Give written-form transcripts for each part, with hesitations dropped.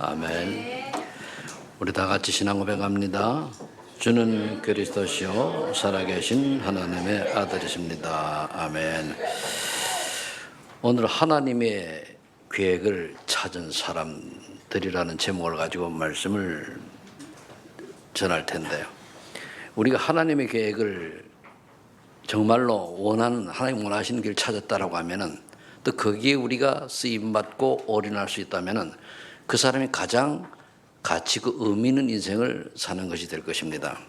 아멘. 우리 다 같이 신앙 고백합니다. 주는 그리스도시요 살아계신 하나님의 아들이십니다. 아멘. 오늘 하나님의 계획을 찾은 사람들이라는 제목을 가지고 말씀을 전할 텐데요. 우리가 하나님의 계획을 정말로 원하는, 하나님 원하시는 길을 찾았다라고 하면은, 또 거기에 우리가 쓰임받고 올인할 수 있다면은 그 사람이 가장 가치 있고 의미 있는 인생을 사는 것이 될 것입니다.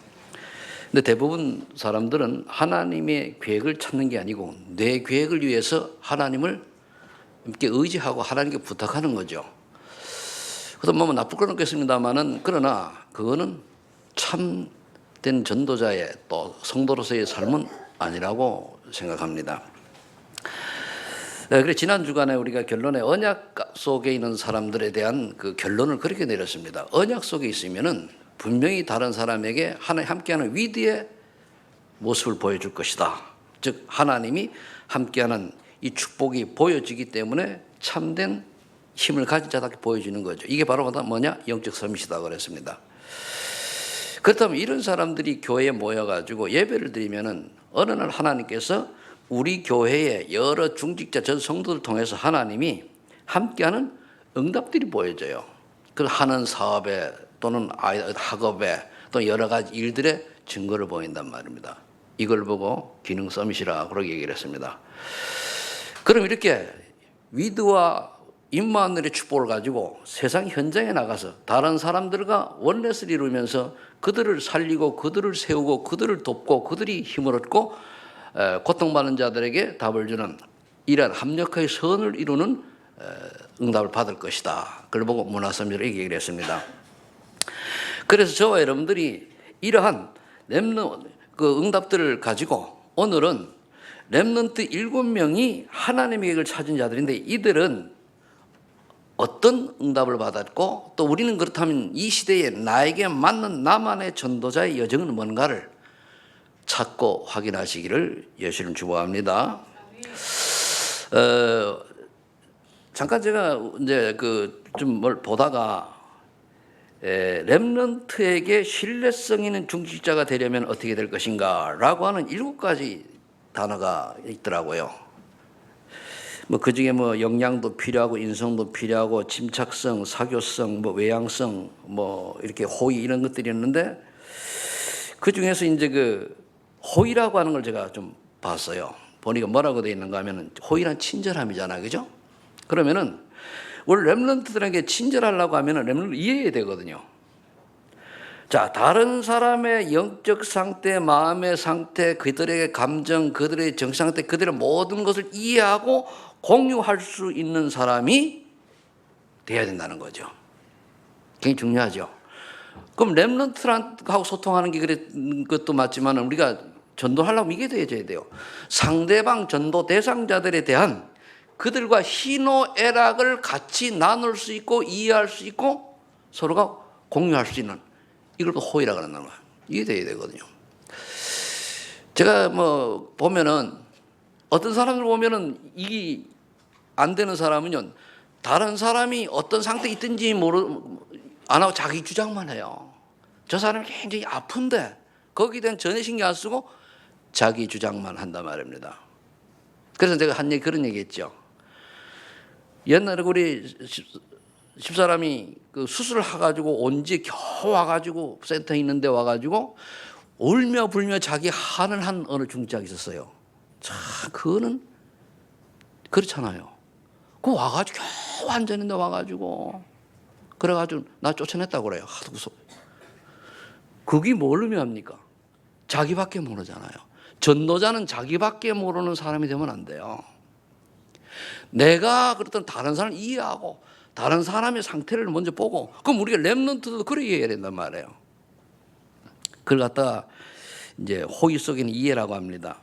근데 대부분 사람들은 하나님의 계획을 찾는 게 아니고 내 계획을 위해서 하나님을 이렇게 의지하고 하나님께 부탁하는 거죠. 그래서 뭐 나쁠 건 없겠습니다만은, 그러나 그거는 참된 전도자의 또 성도로서의 삶은 아니라고 생각합니다. 그래서 지난 주간에 우리가 결론에 언약 속에 있는 사람들에 대한 그 결론을 그렇게 내렸습니다. 언약 속에 있으면은 분명히 다른 사람에게 하나님 함께하는 위대의 모습을 보여줄 것이다. 즉 하나님이 함께하는 이 축복이 보여지기 때문에 참된 힘을 가진 자답게 보여지는 거죠. 이게 바로 뭐냐? 영적 서밋이다 그랬습니다. 그렇다면 이런 사람들이 교회에 모여가지고 예배를 드리면은 어느 날 하나님께서 우리 교회의 여러 중직자 전 성도들 통해서 하나님이 함께하는 응답들이 보여져요. 그 하는 사업에 또는 학업에 또 여러 가지 일들의 증거를 보인단 말입니다. 이걸 보고 기능 서밋이라 그렇게 얘기를 했습니다. 그럼 이렇게 위드와 임마누엘의 축복을 가지고 세상 현장에 나가서 다른 사람들과 원넷을 이루면서 그들을 살리고 그들을 세우고 그들을 돕고 그들이 힘을 얻고 고통받는 자들에게 답을 주는 이러한 합력의 선을 이루는 응답을 받을 것이다. 그걸 보고 문화서밋을 얘기를 했습니다. 그래서 저와 여러분들이 이러한 그 응답들을 가지고 오늘은 렘넌트 7명이 하나님의 계획을 찾은 자들인데, 이들은 어떤 응답을 받았고 또 우리는 그렇다면 이 시대에 나에게 맞는 나만의 전도자의 여정은 뭔가를 찾고 확인하시기를 예수님 축복합니다. 잠깐 제가 이제 좀 뭘 보다가 렘넌트에게 신뢰성 있는 중직자가 되려면 어떻게 될 것인가라고 하는 7가지 단어가 있더라고요. 그 중에 역량도 필요하고 인성도 필요하고 침착성, 사교성, 외향성, 이렇게 호의 이런 것들이 있는데, 그 중에서 이제 호의라고 하는 걸 제가 좀 봤어요. 보니까 뭐라고 되어 있는가 하면은 호의란 친절함이잖아, 그죠? 그러면은 원래 렘넌트들에게 친절하려고 하면은 렘넌트를 이해해야 되거든요. 자, 다른 사람의 영적 상태, 마음의 상태, 그들의 감정, 그들의 정신 상태, 그들의 모든 것을 이해하고 공유할 수 있는 사람이 돼야 된다는 거죠. 굉장히 중요하죠. 그럼 렘넌트하고 소통하는 게 그것도 맞지만 우리가 전도하려면 이게 되어야 돼요. 상대방 전도 대상자들에 대한 그들과 희노애락을 같이 나눌 수 있고 이해할 수 있고 서로가 공유할 수 있는, 이걸 또 호의라고 하는 거예요. 이게 돼야 되거든요. 제가 보면은 어떤 사람들 보면은 이게 안 되는 사람은요, 다른 사람이 어떤 상태에 있든지 안 하고 자기 주장만 해요. 저 사람이 굉장히 아픈데 거기에 대한 전혀 신경 안 쓰고 자기 주장만 한단 말입니다. 그래서 제가 그런 얘기 했죠. 옛날에 우리 집사람이 수술을 해가지고 온지 겨우 와가지고 센터에 있는데 와가지고 울며 불며 자기 한을 한 어느 중직자가 있었어요. 참, 그거는 그렇잖아요. 그 와가지고 겨우 앉았는데 와가지고 그래가지고 나 쫓아냈다고 그래요. 하도 무서워. 그게 뭘 의미합니까? 자기밖에 모르잖아요. 전도자는 자기밖에 모르는 사람이 되면 안 돼요. 내가 그렇던 다른 사람을 이해하고 다른 사람의 상태를 먼저 보고, 그럼 우리가 렘넌트도 그렇게 이해해야 된단 말이에요. 그걸 갖다가 이제 호의 속에는 이해라고 합니다.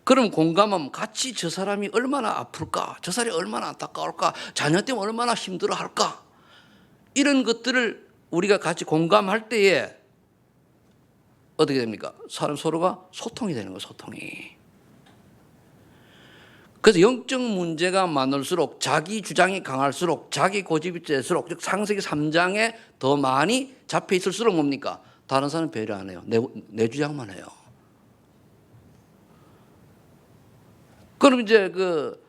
그럼 공감하면 같이 저 사람이 얼마나 아플까, 저 사람이 얼마나 안타까울까, 자녀 때문에 얼마나 힘들어할까, 이런 것들을 우리가 같이 공감할 때에 어떻게 됩니까? 사람 서로가 소통이 되는 거예요. 소통이. 그래서 영적 문제가 많을수록 자기 주장이 강할수록 자기 고집이 셀수록 즉 창세기 3장에 더 많이 잡혀 있을수록 뭡니까? 다른 사람 배려 안 해요. 내 주장만 해요. 그럼 이제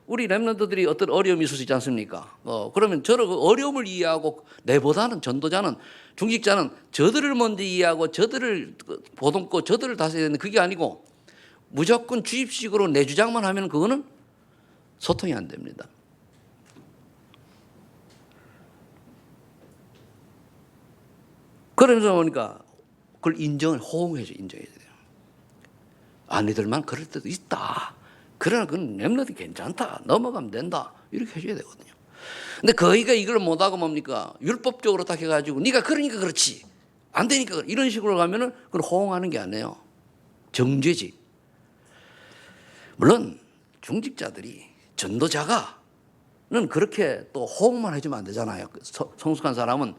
우리 렘넌트들이 어떤 어려움이 있을 수 있지 않습니까? 그러면 저를 그 어려움을 이해하고 내보다는 전도자는 중직자는 저들을 먼저 이해하고 저들을 보듬고 저들을 다스려야 되는데 그게 아니고 무조건 주입식으로 내 주장만 하면 그거는 소통이 안 됩니다. 그러면서 보니까 그걸 호응해줘, 인정해야 돼요. 아니들만 그럴 때도 있다. 그러나 그건 렘넌트 괜찮다. 넘어가면 된다. 이렇게 해줘야 되거든요. 근데 거의가 이걸 못하고 뭡니까? 율법적으로 딱 해가지고 네가 그러니까 그렇지. 안 되니까 이런 식으로 가면은 그건 호응하는 게 아니에요. 정죄지. 물론 중직자들이 전도자가는 그렇게 또 호응만 해주면 안 되잖아요. 성숙한 사람은.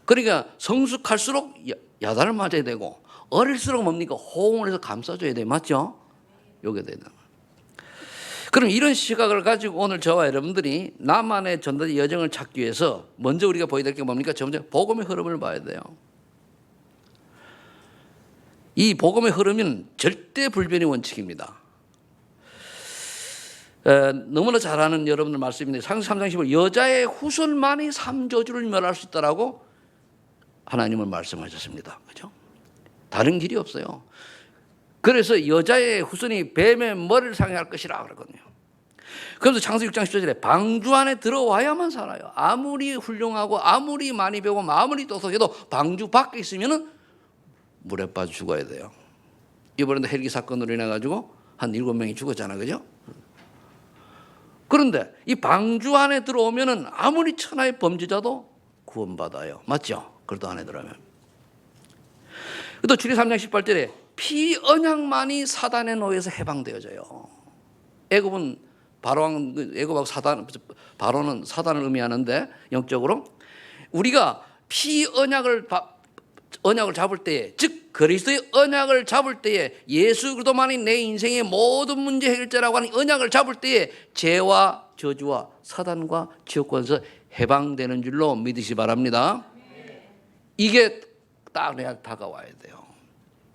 그러니까 성숙할수록 야단을 맞아야 되고 어릴수록 뭡니까? 호응을 해서 감싸줘야 돼요. 맞죠? 요게 되는. 그럼 이런 시각을 가지고 오늘 저와 여러분들이 나만의 전도의 여정을 찾기 위해서 먼저 우리가 보여야 될 게 뭡니까? 먼저 복음의 흐름을 봐야 돼요. 이 복음의 흐름은 절대 불변의 원칙입니다. 너무나 잘 아는 여러분들 말씀인데 창세기 3장 15절 여자의 후손만이 삼조주를 멸할 수 있다라고 하나님은 말씀하셨습니다. 그렇죠? 다른 길이 없어요. 그래서 여자의 후손이 뱀의 머리를 상해할 것이라 그러거든요. 그래서 창세기 6장 10절에 방주 안에 들어와야만 살아요. 아무리 훌륭하고 아무리 많이 배우고 아무리 똑똑해도 방주 밖에 있으면은 물에 빠져 죽어야 돼요. 이번에도 헬기 사건으로 인해 가지고 한 7명이 죽었잖아요. 그죠? 그런데 이 방주 안에 들어오면은 아무리 천하의 범죄자도 구원받아요. 맞죠? 그래도 안에 들어오면. 또 출애굽 3장 18절에 피언약만이 사단의 노예에서 해방되어져요. 애굽은 애굽하고 바로는 사단을 의미하는데 영적으로 우리가 언약을 잡을 때에 즉 그리스도의 언약을 잡을 때에 예수 그리스도만이 내 인생의 모든 문제 해결자라고 하는 언약을 잡을 때에 죄와 저주와 사단과 지옥권에서 해방되는 줄로 믿으시 바랍니다. 이게 딱 내가 다가와야 돼요.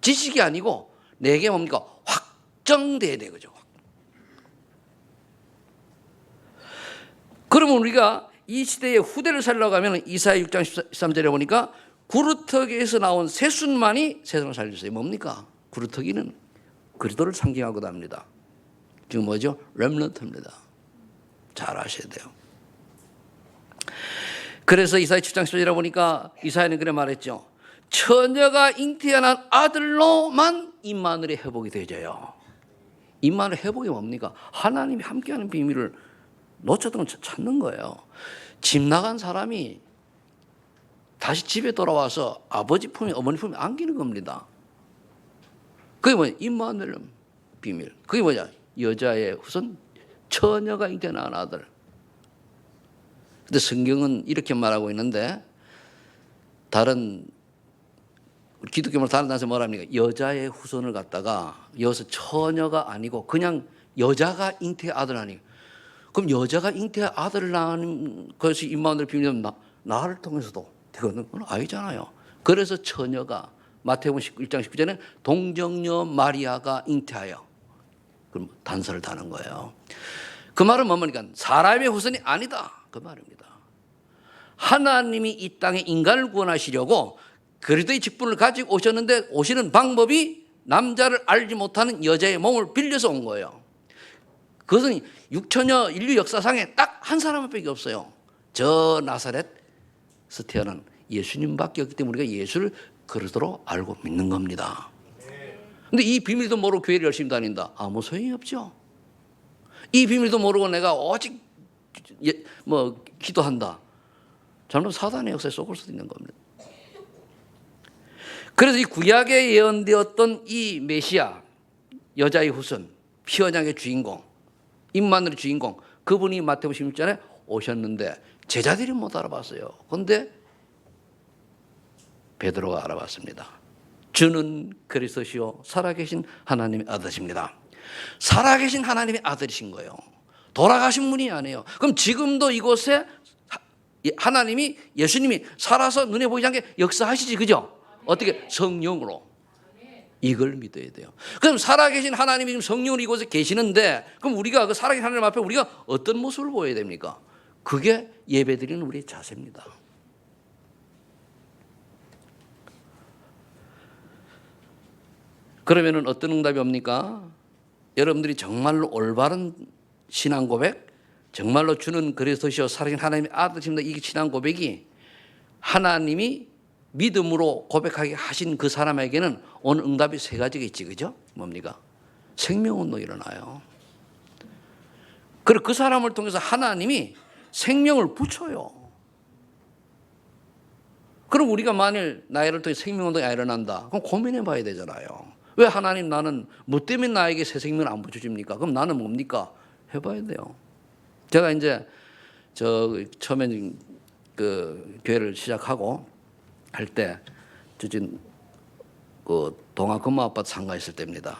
지식이 아니고 내게 뭡니까? 확정돼야 되죠. 그러면 우리가 이 시대의 후대를 살려고 하면 이사야 6장 13절에 보니까 구루터기에서 나온 새순만이 세상을 살렸어요. 뭡니까? 구루터기는 그리스도를 상징하고도 합니다. 지금 뭐죠? 렘넌트입니다. 잘 아셔야 돼요. 그래서 이사야 7장 10절에 보니까 이사야는 그래 말했죠. 처녀가 잉태한 아들로만 임마누엘의 회복이 되져요. 임마누엘의 회복이 뭡니까? 하나님이 함께하는 비밀을 놓쳤던 걸 찾는 거예요. 집 나간 사람이 다시 집에 돌아와서 아버지 품에 어머니 품에 안기는 겁니다. 그게 뭐냐? 임마누엘 비밀. 그게 뭐냐? 여자의 후손 처녀가 잉태한 아들. 근데 성경은 이렇게 말하고 있는데 다른 기독교를 다른 단서 뭐랍니까? 여자의 후손을 갖다가 여기서 처녀가 아니고 그냥 여자가 잉태한 아들 아니에요. 그럼 여자가 잉태한 아들을 낳은 것이 임마누엘 비밀이면 나를 통해서도 되거든. 그건 아니잖아요. 그래서 처녀가 마태복음 1장 19절에 동정녀 마리아가 잉태하여 그럼 단서를 다는 거예요. 그 말은 뭡니까? 사람의 후손이 아니다. 그 말입니다. 하나님이 이 땅에 인간을 구원하시려고 그리스도의 직분을 가지고 오셨는데 오시는 방법이 남자를 알지 못하는 여자의 몸을 빌려서 온 거예요. 그것은 6천여 인류 역사상에 딱 한 사람밖에 없어요. 저 나사렛에서 태어난 예수님밖에 없기 때문에 우리가 예수를 그리스도로 알고 믿는 겁니다. 근데 이 비밀도 모르고 교회를 열심히 다닌다. 아무 소용이 없죠. 이 비밀도 모르고 내가 오직 기도한다. 저는 사단의 역사에 속을 수도 있는 겁니다. 그래서 이 구약에 예언되었던 이 메시아, 여자의 후손, 피언약의 주인공, 임마누엘의 주인공, 그분이 마태복음 16장에 오셨는데 제자들이 못 알아봤어요. 그런데 베드로가 알아봤습니다. 주는 그리스도시요 살아계신 하나님의 아들이십니다. 살아계신 하나님의 아들이신 거예요. 돌아가신 분이 아니에요. 그럼 지금도 이곳에 하나님이, 예수님이 살아서 눈에 보이지 않게 역사하시지, 그죠? 어떻게? 성령으로. 이걸 믿어야 돼요. 그럼 살아계신 하나님이 지금 성령으로 이곳에 계시는데, 그럼 우리가 그 살아계신 하나님 앞에 우리가 어떤 모습을 보여야 됩니까? 그게 예배드리는 우리의 자세입니다. 그러면은 어떤 응답이 옵니까? 여러분들이 정말로 올바른 신앙 고백, 정말로 주는 그리스도시요 살아계신 하나님의 아들이십니다. 이 신앙 고백이 하나님이 믿음으로 고백하게 하신 그 사람에게는 오늘 응답이 세 가지가 있지, 그죠? 뭡니까? 생명운동 일어나요. 그리고 그 사람을 통해서 하나님이 생명을 붙여요. 그럼 우리가 만일 나이를 통해 생명운동이 안 일어난다, 그럼 고민해 봐야 되잖아요. 왜 하나님, 나는 뭐 때문에 나에게 새 생명을 안 붙여줍니까? 그럼 나는 뭡니까? 해봐야 돼요. 제가 이제 처음에 그 교회를 시작하고 할 때 그 동아 금호 아파트 상가했을 때입니다.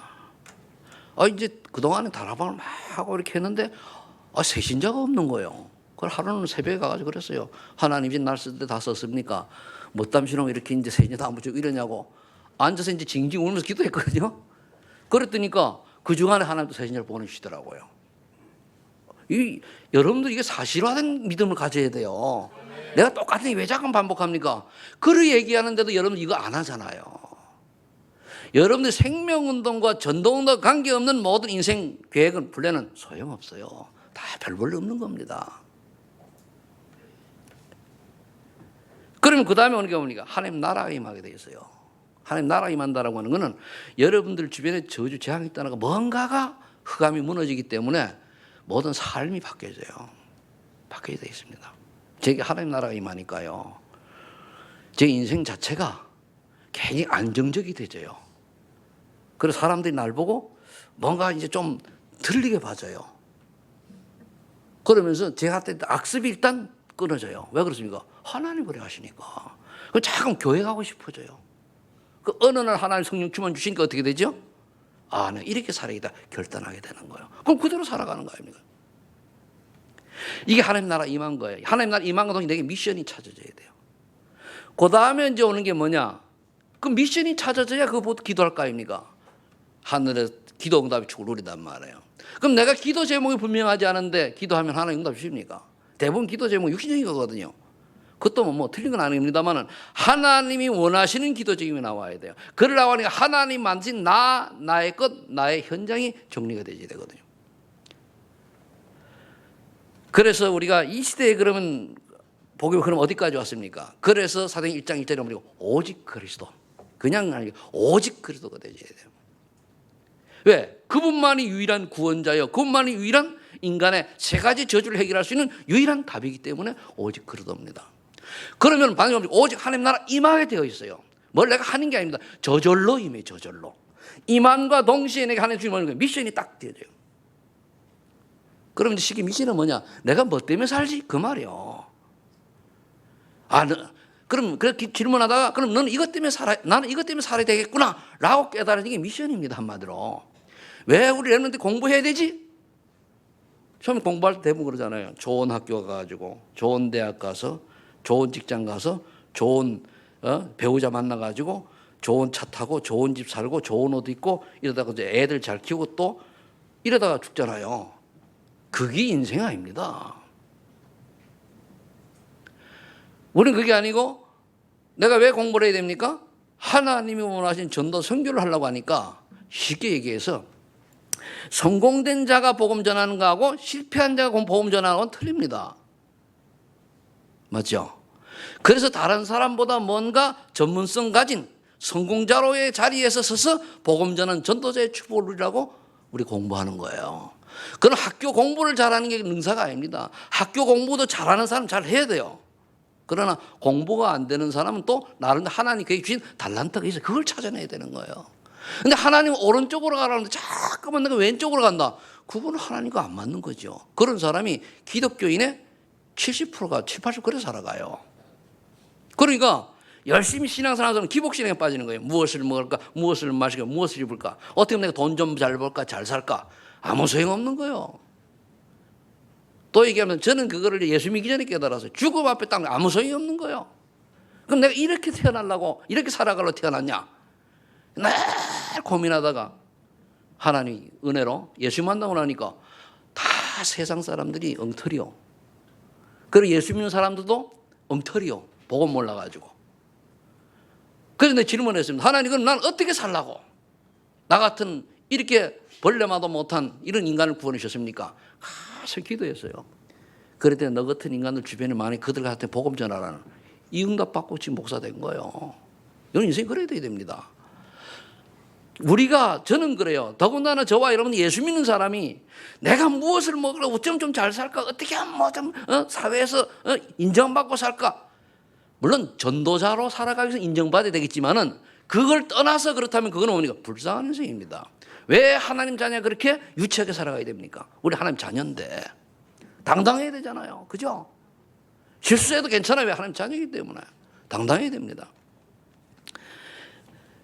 이제 그 동안에 다락방을 막 하고 이렇게 했는데 새신자가 없는 거예요. 그걸 하루는 새벽에 가가지고 그랬어요. 하나님 이제 날 쓸 때 다 썼습니까? 못담시노 이렇게 이제 새신자 안 붙이고 이러냐고 앉아서 이제 징징 울면서 기도했거든요. 그랬더니까 그 주간에 하나님도 새신자를 보내주시더라고요. 여러분들 이게 사실화된 믿음을 가져야 돼요. 내가 똑같은 왜 자꾸 반복합니까? 그를 얘기하는데도 여러분 이거 안 하잖아요. 여러분들 생명운동과 전도운동과 관계없는 모든 인생 계획은 플랜은 소용없어요. 다 별 볼일 없는 겁니다. 그러면 그 다음에 오는 게 뭡니까? 하나님 나라가 임하게 돼 있어요. 하나님 나라가 임한다라고 하는 것은 여러분들 주변에 저주 재앙이 있다는 거 뭔가가 흑암이 무너지기 때문에 모든 삶이 바뀌어져요. 바뀌게 돼 있습니다. 제게 하나님 나라가 임하니까요, 제 인생 자체가 굉장히 안정적이 되져요. 그래서 사람들이 날 보고 뭔가 이제 좀 틀리게 봐져요. 그러면서 제가 할 때 악습이 일단 끊어져요. 왜 그렇습니까? 하나님 그래 하시니까. 그럼 자꾸 교회 가고 싶어져요. 그 어느 날 하나님 성령 충만 주시니까 어떻게 되죠? 내가 이렇게 살아야겠다 결단하게 되는 거예요. 그럼 그대로 살아가는 거 아닙니까? 이게 하나님 나라 임한 거예요. 하나님 나라 임한 것도 내게 미션이 찾아져야 돼요. 그 다음에 이제 오는 게 뭐냐? 그 미션이 찾아져야 그거 기도할 거 아닙니까? 하늘에 기도 응답이 축을 누린단 말이에요. 그럼 내가 기도 제목이 분명하지 않은데 기도하면 하나님 응답 주십니까? 대부분 기도 제목이 육신적인 거거든요. 그것도 뭐 틀린 건 아닙니다만 하나님이 원하시는 기도 제목이 나와야 돼요. 그러려고 하니까 하나님 만드신 나의 것, 나의 현장이 정리가 되어야 되거든요. 그래서 우리가 이 시대에 그러면 복음이 그럼 어디까지 왔습니까? 그래서 사도행 1장 1절에 보면 오직 그리스도, 그냥 아니고 오직 그리스도가 되어야 돼요. 왜? 그분만이 유일한 구원자요, 그분만이 유일한 인간의 세 가지 저주를 해결할 수 있는 유일한 답이기 때문에 오직 그리스도입니다. 그러면 반드시 오직 하나님 나라 임하게 되어 있어요. 뭘 내가 하는 게 아닙니다. 저절로 임해, 저절로. 임함과 동시에 내가 하나님 주님을 거예요. 미션이 딱 되어져요. 그러면 시기 미션은 뭐냐? 내가 뭐 때문에 살지? 그 말이요. 그럼 그렇게 질문하다가 그럼 너는 이것 때문에 살아, 나는 이것 때문에 살아야 되겠구나 라고 깨달은 게 미션입니다. 한마디로. 왜 우리 랩런트 공부해야 되지? 처음에 공부할 때 대부분 그러잖아요. 좋은 학교 가가지고 좋은 대학 가서 좋은 직장 가서 좋은 배우자 만나가지고 좋은 차 타고 좋은 집 살고 좋은 옷 입고 이러다가 이제 애들 잘 키우고 또 이러다가 죽잖아요. 그게 인생 아닙니다. 우리는 그게 아니고 내가 왜 공부를 해야 됩니까? 하나님이 원하신 전도 선교를 하려고 하니까 쉽게 얘기해서 성공된 자가 복음 전하는 거하고 실패한 자가 복음 전하는 건 틀립니다. 맞죠? 그래서 다른 사람보다 뭔가 전문성 가진 성공자로의 자리에서 서서 복음 전하는 전도자의 축복을 누리라고 우리 공부하는 거예요. 그건 학교 공부를 잘하는 게 능사가 아닙니다. 학교 공부도 잘하는 사람 잘 해야 돼요. 그러나 공부가 안 되는 사람은 또 나름 하나님 그에게 주신 달란트가 있어요. 그걸 찾아내야 되는 거예요. 근데 하나님은 오른쪽으로 가라는데 자꾸만 내가 왼쪽으로 간다. 그거는 하나님과 안 맞는 거죠. 그런 사람이 기독교인의 70%가 7, 80% 그래 살아가요. 그러니까 열심히 신앙생활 하는 사람은 기복신앙에 빠지는 거예요. 무엇을 먹을까? 무엇을 마실까? 무엇을 입을까? 어떻게 하면 내가 돈 좀 잘 벌까? 잘 살까? 아무 소용없는 거예요. 또 얘기하면 저는 그거를 예수 믿기 전에 깨달아서 죽음 앞에 딱 아무 소용이 없는 거예요. 그럼 내가 이렇게 태어나려고 이렇게 살아가려고 태어났냐? 늘 고민하다가 하나님 은혜로 예수 만나고 나니까 다 세상 사람들이 엉터리요. 그리고 예수 믿는 사람들도 엉터리요. 복음 몰라가지고. 그래서 내가 질문했습니다. 하나님 그럼 난 어떻게 살라고? 나 같은 이렇게 벌레마도 못한 이런 인간을 구원해 주셨습니까? 가서 기도했어요. 그랬더니 너 같은 인간들 주변에 많이 그들한테 복음 전하라는 이 응답 받고 지금 목사 된 거예요. 이건 인생이 그래야 됩니다. 우리가 저는 그래요. 더군다나 저와 여러분 예수 믿는 사람이 내가 무엇을 먹으라 어쩜 좀 잘 살까? 어떻게 하면 뭐 좀 사회에서 인정받고 살까? 물론 전도자로 살아가기 위해서 인정받아야 되겠지만은 그걸 떠나서 그렇다면 그건 뭡니까? 불쌍한 인생입니다. 왜 하나님 자녀가 그렇게 유치하게 살아가야 됩니까? 우리 하나님 자녀인데 당당해야 되잖아요. 그죠? 실수해도 괜찮아요. 왜 하나님 자녀이기 때문에 당당해야 됩니다.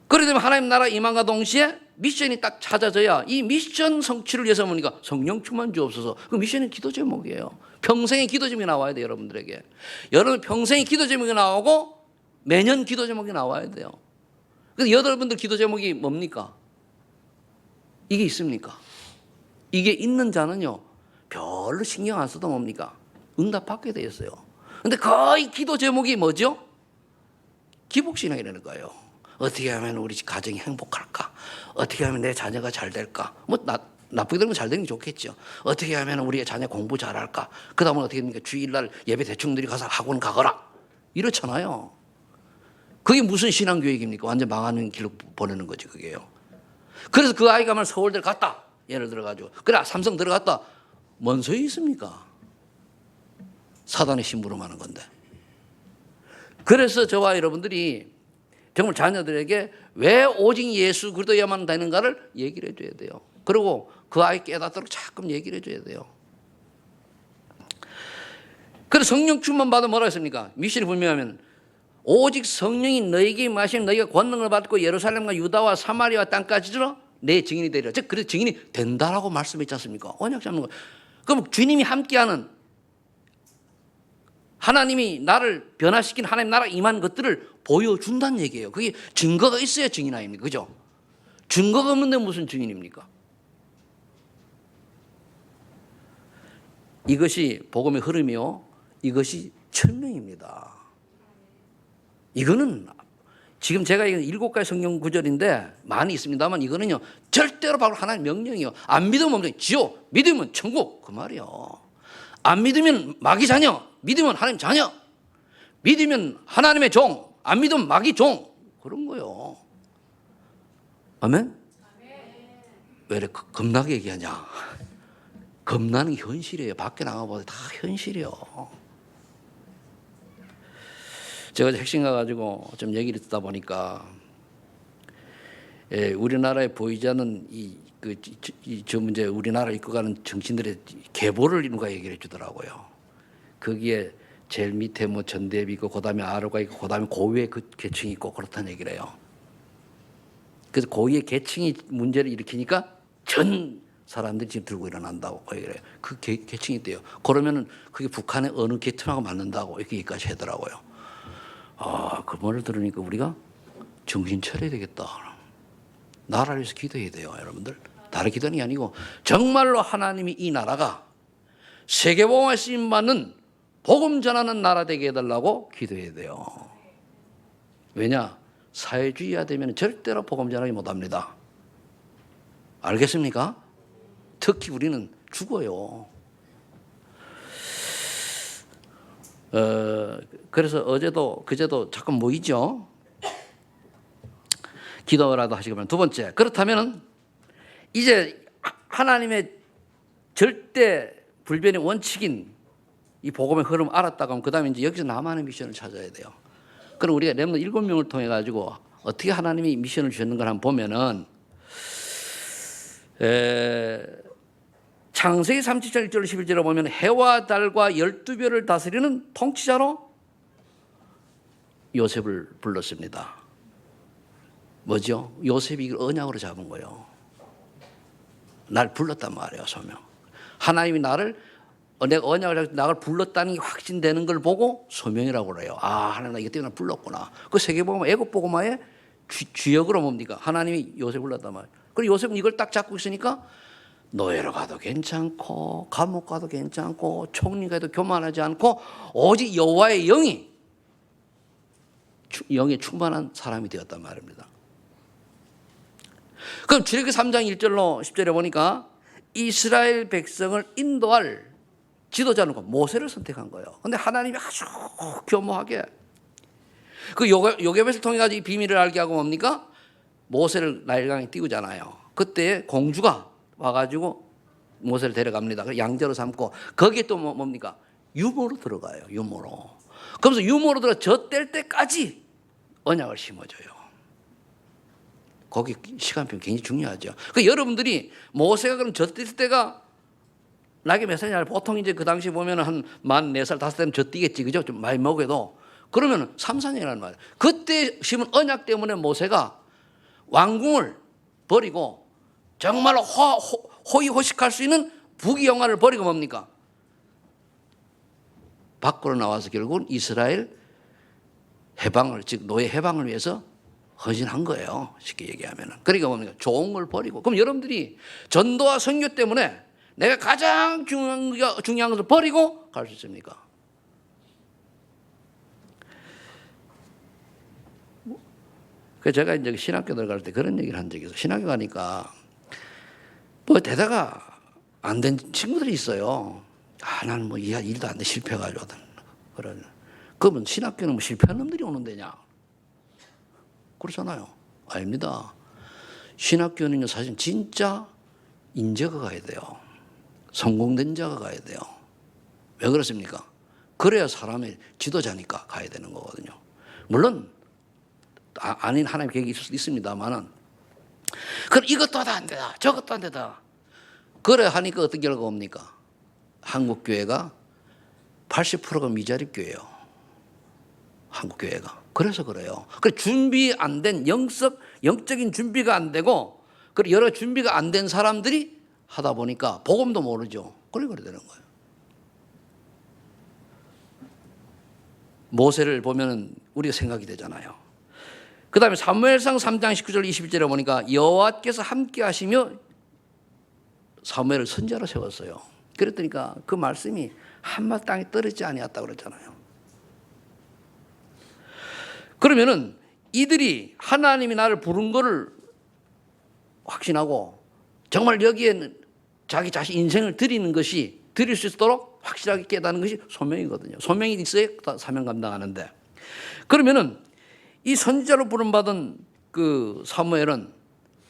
그러기 때문에 하나님 나라 임함과 동시에 미션이 딱 찾아져야 이 미션 성취를 위해서 보니까 성령 충만 주옵소서. 그 미션은 기도 제목이에요. 평생의 기도 제목이 나와야 돼요. 여러분들에게. 여러분 평생의 기도 제목이 나오고 매년 기도 제목이 나와야 돼요. 그래서 여러분들 기도 제목이 뭡니까? 이게 있습니까? 이게 있는 자는요 별로 신경 안 써도 뭡니까? 응답 받게 돼 있어요. 근데 거의 기도 제목이 뭐죠? 기복신앙이라는 거예요. 어떻게 하면 우리 가정이 행복할까? 어떻게 하면 내 자녀가 잘 될까? 뭐 나쁘게 되면 잘 되는 게 좋겠죠. 어떻게 하면 우리 자녀 공부 잘할까? 그 다음은 어떻게 됩니까? 주일날 예배 대충 들이 가서 학원 가거라. 이렇잖아요. 그게 무슨 신앙교육입니까? 완전 망하는 길로 보내는 거지 그게요. 그래서 그 아이가 만 서울대 갔다. 예를 들어가지고 그래 삼성 들어갔다. 뭔 소용이 있습니까? 사단의 심부름하는 건데. 그래서 저와 여러분들이 정말 자녀들에게 왜 오직 예수 그리스도야만 되는가를 얘기를 해줘야 돼요. 그리고 그 아이 깨닫도록 자꾸 얘기를 해줘야 돼요. 그래서 성령 충만 받으면 뭐라 했습니까? 미션이 분명하면 오직 성령이 너에게 임하시면 너희가 권능을 받고 예루살렘과 유다와 사마리아 땅까지 들어 내 증인이 되리라. 즉 그래서 증인이 된다라고 말씀했지 않습니까? 언약 잡는 거. 그럼 주님이 함께하는 하나님이 나를 변화시킨 하나님 나라 임한 것들을 보여준다는 얘기예요. 그게 증거가 있어야 증인 아닙니까? 그죠? 증거가 없는데 무슨 증인입니까? 이것이 복음의 흐름이요. 이것이 천명입니다. 이거는 지금 제가 이건 7가지 성경 구절인데 많이 있습니다만 이거는요 절대로 바로 하나님의 명령이요. 안 믿으면 없는 지옥, 믿으면 천국 그 말이요. 안 믿으면 마귀 자녀, 믿으면 하나님 자녀, 믿으면 하나님의 종, 안 믿으면 마귀 종 그런 거요. 아멘? 왜 이렇게 겁나게 얘기하냐? 겁나는 현실이에요. 밖에 나가보면 다 현실이에요. 제가 핵심 가가지고 좀 얘기를 듣다 보니까 우리나라에 보이지 않는 저 문제 우리나라를 이끌어가는 정치인들의 계보를 누가 얘기를 해주더라고요. 거기에 제일 밑에 뭐 전대비 있고 그다음에 아로가 있고 그다음에 고위의 그 계층이 있고 그렇다는 얘기를 해요. 그래서 고위의 계층이 문제를 일으키니까 전 사람들이 지금 들고 일어난다고 그 얘기를 해요. 그 계층이 있대요. 그러면은 그게 북한의 어느 계층하고 맞는다고 이렇게 얘기까지 하더라고요. 그 말을 들으니까 우리가 정신 차려야 되겠다. 나라를 위해서 기도해야 돼요, 여러분들. 다른 기도는 게 아니고 정말로 하나님이 이 나라가 세계복음에 쓰임받는 복음 전하는 나라 되게 해달라고 기도해야 돼요. 왜냐? 사회주의화 되면 절대로 복음 전하기 못합니다. 알겠습니까? 특히 우리는 죽어요. 그래서 어제도 그제도 잠깐 모이죠. 기도라도 하시기 바랍니다. 두 번째, 그렇다면 이제 하나님의 절대 불변의 원칙인 이 복음의 흐름 알았다고 하면 그 다음에 이제 여기서 나만의 미션을 찾아야 돼요. 그럼 우리가 렘넌트 7명을 통해 가지고 어떻게 하나님이 미션을 주셨는가 한번 보면은 창세기 37장 1절 11절에 보면 해와 달과 12별을 다스리는 통치자로 요셉을 불렀습니다. 뭐죠? 요셉이 이걸 언약으로 잡은 거예요. 날 불렀단 말이에요. 소명. 하나님이 나를 내가 언약을 잡고 나를 불렀다는 게 확신되는 걸 보고 소명이라고 그래요. 아, 하나님 나 이것 때문에 불렀구나. 그 세계복음 애국복음화의 주역으로 뭡니까? 하나님이 요셉을 불렀단 말이에요. 그리고 요셉은 이걸 딱 잡고 있으니까 노예로 가도 괜찮고 감옥 가도 괜찮고 총리가도 교만하지 않고 오직 여호와의 영에 충만한 사람이 되었단 말입니다. 그럼 출애굽기 3장 1절로 10절에 보니까 이스라엘 백성을 인도할 지도자는 모세를 선택한 거예요. 그런데 하나님이 아주 교묘하게 그 요괴벳을 통해 가지고 이 비밀을 알게 하고 뭡니까? 모세를 나일강에 띄우잖아요. 그때 공주가 와가지고 모세를 데려갑니다. 양자로 삼고 거기에 또 뭡니까? 유모로 들어가요. 유모로. 그러면서 유모로 들어 젖될 때까지 언약을 심어줘요. 거기 시간표 굉장히 중요하죠. 그 여러분들이 모세가 그럼 젖될 때가 나이가 몇 살이냐? 보통 이제 그 당시 보면 한 만 4살, 5살은 젖뛰겠지, 그죠? 좀 많이 먹어도. 그러면 3, 4년이라는 말이에요. 그때 심은 언약 때문에 모세가 왕궁을 버리고 정말로 호의호식할 수 있는 부귀영화를 버리고 뭡니까? 밖으로 나와서 결국은 이스라엘 해방을, 즉 노예 해방을 위해서 헌신한 거예요. 쉽게 얘기하면. 그러니까 뭡니까? 좋은 걸 버리고. 그럼 여러분들이 전도와 선교 때문에 내가 가장 중요한 것을 버리고 갈 수 있습니까? 그래서 제가 이제 신학교 들어갈 때 그런 얘기를 한 적이 있어요. 신학교 가니까 뭐 대다가 안 된 친구들이 있어요. 아, 나는 뭐 일도 안 돼, 실패해가지고. 그러면 신학교는 뭐 실패한 놈들이 오는 데냐? 그렇잖아요. 아닙니다. 신학교는요, 사실 진짜 인재가 가야 돼요. 성공된 자가 가야 돼요. 왜 그렇습니까? 그래야 사람의 지도자니까 가야 되는 거거든요. 물론 아닌 하나님의 계획이 있을 수도 있습니다만은, 그럼 이것도 안 되다, 저것도 안 되다. 그래 하니까 어떤 결과가 옵니까? 한국 교회가 80%가 미자립 교회예요. 한국 교회가. 그래서 그래요. 그래 준비 안 된 영적인 준비가 안 되고, 그리고 여러 준비가 안 된 사람들이 하다 보니까 복음도 모르죠. 그래 되는 거예요. 모세를 보면은 우리가 생각이 되잖아요. 그 다음에 사무엘상 3장 19절 21절에 보니까 여호와께서 함께 하시며 사무엘을 선지자로 세웠어요. 그랬더니까 그 말씀이 한마디 땅에 떨어지지 아니었다고 그랬잖아요. 그러면은 이들이 하나님이 나를 부른 거를 확신하고 정말 여기에는 자기 자신 인생을 드릴 수 있도록 확실하게 깨닫는 것이 소명이거든요. 소명이 있어야 사명 감당하는데, 그러면은 이 선지자로 부름받은 그 사무엘은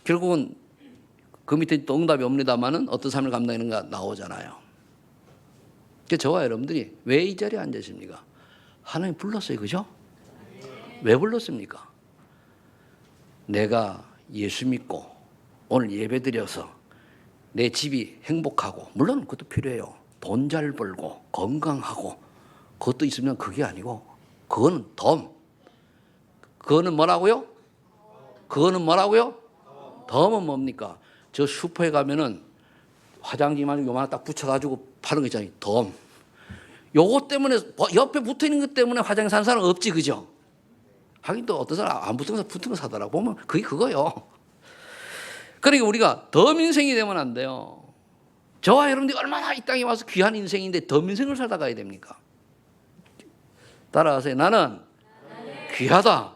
결국은 그 밑에 또 응답이 옵니다만은 어떤 삶을 감당하는가 나오잖아요. 그래서 저와 여러분들이 왜 이 자리에 앉아 있습니까? 하나님 불렀어요, 그죠? 왜 불렀습니까? 내가 예수 믿고 오늘 예배 드려서 내 집이 행복하고, 물론 그것도 필요해요. 돈 잘 벌고 건강하고 그것도 있으면 그게 아니고, 그거는 덤. 그거는 뭐라고요? 덤은 뭡니까? 저 슈퍼에 가면은 화장지만 요만한 딱 붙여가지고 파는 거 있잖아요. 덤. 요거 때문에 옆에 붙어 있는 것 때문에 화장지 사는 사람 없지, 그죠? 하긴 또 어떤 사람 안 붙은 거 사더라고. 보면 그게 그거요. 그러니까 우리가 덤 인생이 되면 안 돼요. 저와 여러분들이 얼마나 이 땅에 와서 귀한 인생인데 덤 인생을 살다 가야 됩니까? 따라가세요. 나는 귀하다.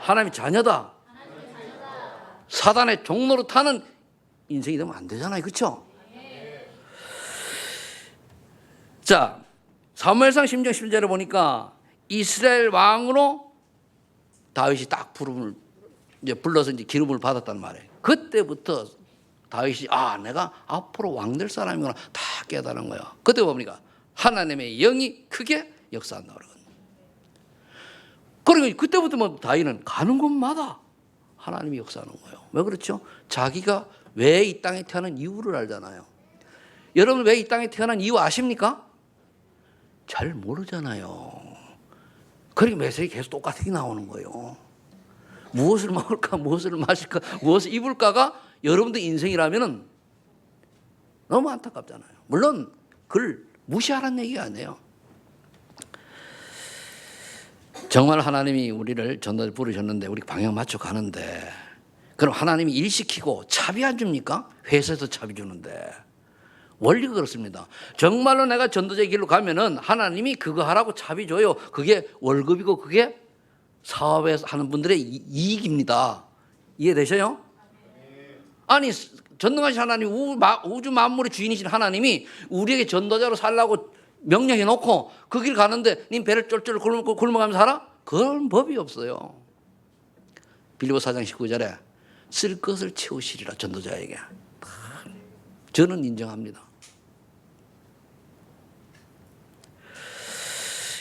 하나님의 자녀다. 사단의 종로로 타는 인생이 되면 안 되잖아요. 그렇죠? 자, 사무엘상 10장 10절에 보니까 이스라엘 왕으로 다윗이 딱 부름을 이제 불러서 이제 기름을 받았단 말이에요. 그때부터 다윗이 내가 앞으로 왕 될 사람이구나 다 깨달은 거예요. 그때 뭡니까? 하나님의 영이 크게 역사한다 그러거든요. 그러니까 그때부터 뭐 다윗은 가는 곳마다 하나님이 역사하는 거예요. 왜 그렇죠? 자기가 왜 이 땅에 태어난 이유를 알잖아요. 여러분 왜 이 땅에 태어난 이유 아십니까? 잘 모르잖아요. 그러니까 메시지 계속 똑같이 나오는 거예요. 무엇을 먹을까, 무엇을 마실까, 무엇을 입을까가 여러분들 인생이라면 너무 안타깝잖아요. 물론 그걸 무시하라는 얘기가 아니에요. 정말 하나님이 우리를 전도에 부르셨는데 우리 방향 맞춰 가는데 그럼 하나님이 일 시키고 차비 안 줍니까? 회사에서 차비 주는데. 원리가 그렇습니다. 정말로 내가 전도자의 길로 가면은 하나님이 그거 하라고 차비 줘요. 그게 월급이고 그게 사업에서 하는 분들의 이익입니다. 이해되셔요? 아니 전능하신 하나님, 우주 만물의 주인이신 하나님이 우리에게 전도자로 살라고 명령해 놓고 그 길 가는데 님 배를 쫄쫄 굶어가면서 살아? 그런 법이 없어요. 빌립보 4장 19절에 쓸 것을 채우시리라 전도자에게. 저는 인정합니다.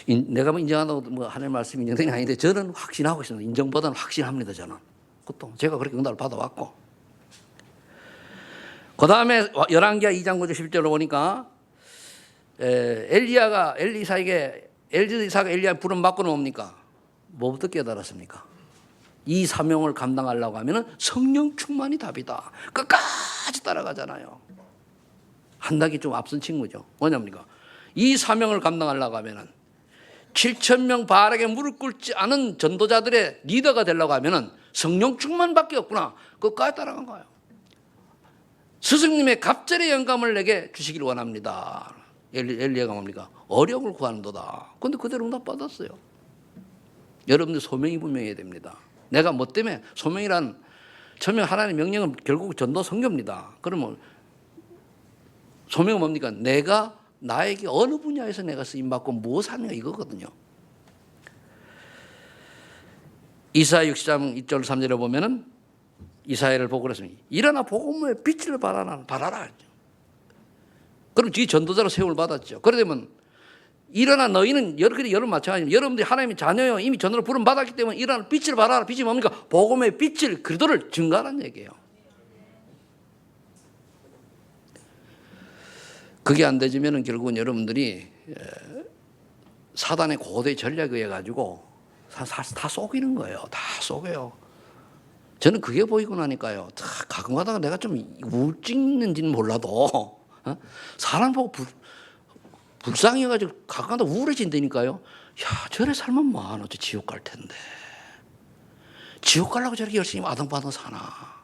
내가 뭐 인정한다고 뭐 하나님 말씀이 인정되는 게 아닌데 저는 확신하고 있습니다. 인정보다는 확신합니다. 저는. 그것도 제가 그렇게 응답을 받아왔고. 그 다음에 열왕기하 2장 9절 11절로 보니까 엘리사가 엘리야 부름 받고는 뭡니까? 뭐부터 깨달았습니까? 이 사명을 감당하려고 하면 성령 충만이 답이다. 끝까지 따라가잖아요. 한 단계 좀 앞선 친구죠. 뭐냐입니까? 이 사명을 감당하려고 하면 7,000명 바알에게 무릎 꿇지 않은 전도자들의 리더가 되려고 하면 성령 충만밖에 없구나. 끝까지 따라간 거예요. 스승님의 갑절의 영감을 내게 주시길 원합니다. 엘리야가 뭡니까? 어려움을 구하는도다. 그런데 그대로 응답 받았어요. 여러분들 소명이 분명해야 됩니다. 내가 뭐 때문에 소명이란 처음에 하나님의 명령은 결국 전도 선교입니다. 그러면 소명은 뭡니까? 내가 나에게 어느 분야에서 내가 쓰임받고 무엇을 하느냐 이거거든요. 이사야 60장 2절 3절에 보면은 이사야를 보고 그랬습니다. 일어나 복음의 빛을 발하라. 그럼 뒤 전도자로 세움을 받았죠. 그러면 일어나 너희는 여러분 마찬가지입니다. 여러분들이 하나님의 자녀요. 이미 전도를 부름 받았기 때문에 일어나 빛을 발하라. 빛이 뭡니까? 복음의 빛을 그리도를 증가하라는 얘기예요. 그게 안 되지면은 결국은 여러분들이 사단의 고도의 전략에 의해 가지고 다 속이는 거예요. 다 속여요. 저는 그게 보이고 나니까요. 가끔 가다가 내가 좀 우울증인지는 몰라도 사람 보고 불쌍해가지고 가끔 가다 우울해진다니까요. 야, 저래 살면 뭐하노? 저 지옥 갈 텐데. 지옥 가려고 저렇게 열심히 아등바등 사나.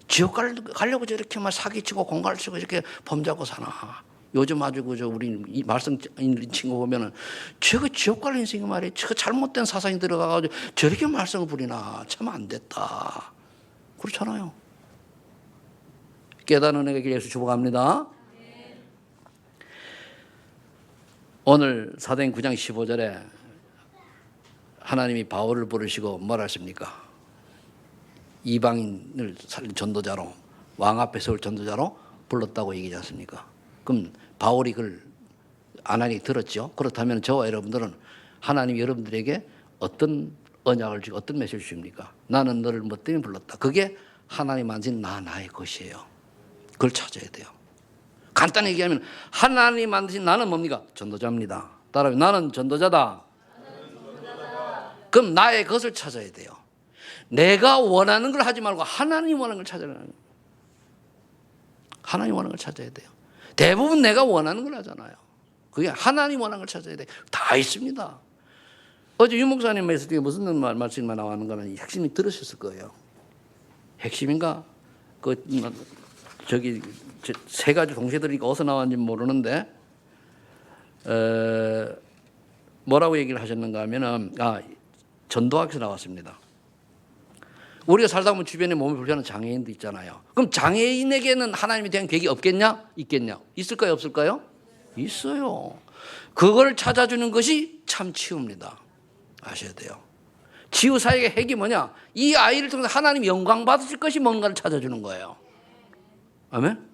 지옥 가려고 저렇게 막 사기치고 공갈을 치고 이렇게 범죄하고 사나. 요즘 아주 우리 말씀 있는 친구 보면은 저거 지옥 갈 인생이 말이야. 저거 잘못된 사상이 들어가가지고 저렇게 말썽을 부리나. 참 안 됐다. 그렇잖아요. 깨닫는 은혜가 예수 축복합니다. 오늘 사도행 9장 15절에 하나님이 바울을 부르시고 뭐라 하십니까? 이방인을 살린 전도자로, 왕 앞에 서울 전도자로 불렀다고 얘기하지 않습니까? 그럼 바울이 그걸 아나니 들었죠. 그렇다면 저와 여러분들은 하나님이 여러분들에게 어떤 언약을 주고 어떤 메시지를 주십니까? 나는 너를 뭐 때문에 불렀다. 그게 하나님 만진 나의 것이에요. 그걸 찾아야 돼요. 간단히 얘기하면 하나님 만드신 나는 뭡니까? 전도자입니다. 따라하면 나는 전도자다. 그럼 나의 것을 찾아야 돼요. 내가 원하는 걸 하지 말고 하나님 원하는 걸 찾아야 돼요. 하나님 원하는 걸 찾아야 돼요. 대부분 내가 원하는 걸 하잖아요. 그게 하나님 원하는 걸 찾아야 돼요. 다 있습니다. 어제 유 목사님 메시지에 무슨 말씀이 나오는 거는 핵심이 들으셨을 거예요. 핵심인가? 저기 세 가지 동시에 들으니까 어디서 나왔는지 모르는데 뭐라고 얘기를 하셨는가 하면은 전도학에서 나왔습니다. 우리가 살다 보면 주변에 몸이 불편한 장애인도 있잖아요. 그럼 장애인에게는 하나님에 대한 계획이 없겠냐? 있겠냐? 있을까요? 없을까요? 있어요. 그걸 찾아주는 것이 참 치유입니다. 아셔야 돼요. 치유 사역의 핵이 뭐냐? 이 아이를 통해서 하나님 영광 받으실 것이 뭔가를 찾아주는 거예요. 아멘?